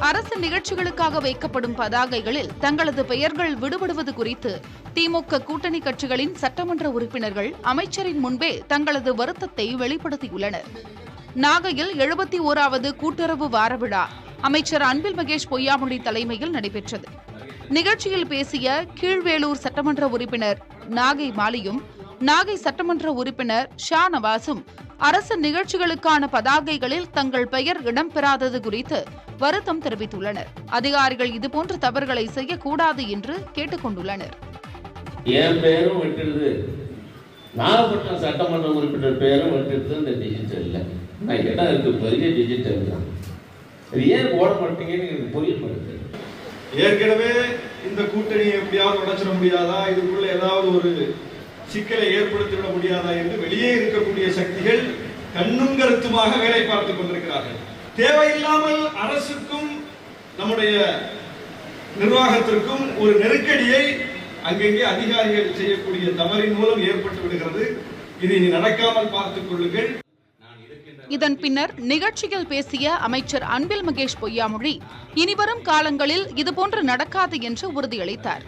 அரசு நிகழ்ச்சிகளுக்காக வைக்கப்படும் பதாகைகளில் தங்களது பெயர்கள் விடுபடுவது குறித்து திமுக கூட்டணி கட்சிகளின் சட்டமன்ற உறுப்பினர்கள் அமைச்சரின் முன்பே தங்களது வருத்தத்தை வெளிப்படுத்தியுள்ளனர். நாகையில் 71வது கூட்டுறவு வார விழா அமைச்சர் அன்பில் மகேஷ் பொய்யாமொழி தலைமையில் நடைபெற்றது. நிகழ்ச்சியில் பேசிய கீழ்வேளூர் சட்டமன்ற உறுப்பினர் நாகை மாலியும், நாகை சட்டமன்ற உறுப்பினர் ஷா நவாஸும் அரசு நிகழ்ச்சிகளுக்கான பதாகைகளில் தங்கள் பெயர் இடம்பெறாதது குறித்து வருத்தம் தெரிவித்துள்ளனர். அதிகாரிகள் இதுபோன்ற தவறுகளை செய்யக்கூடாது என்று கேட்டுக் கொண்டுள்ளனர். என் பெயரும் விட்டுடுது, நாகப்பட்டினம் சட்டமன்ற உறுப்பினர் பெயரும் விட்டுடுது. இந்த டிஜிட்டல்ல நான் இடம் இருக்கு, பெரிய டிஜிட்டல் தான். இது ஏன் போட மாட்டீங்கன்னு எனக்கு புரிய மாட்டேங்குது. ஏற்கனவே இந்த கூட்டணியை எப்படியாவது உடைச்சிட முடியாதா, இதுக்குள்ள ஏதாவது ஒரு சிக்கலை ஏற்படுத்திவிட முடியாதா என்று வெளியே இருக்கக்கூடிய சக்திகள் கண்ணும் கருத்துமாக வேலை பார்த்துக் கொண்டிருக்கிறார்கள். தேவையில்லாமல் அரசுக்கும் நம்முடைய நிர்வாகத்திற்கும் ஒரு நெருக்கடியை அங்கங்கே அதிகாரிகள் செய்யக்கூடிய தவறின் மூலம் ஏற்பட்டு விடுகிறது. இது இனி நடக்காமல் பார்த்துக் கொள்ளுங்கள். இதன் பின்னர் நிகழ்ச்சியில் பேசிய அமைச்சர் அன்பில் மகேஷ் பொய்யாமொழி இனிவரும் காலங்களில் இதுபோன்று நடக்காது என்று உறுதியளித்தார்.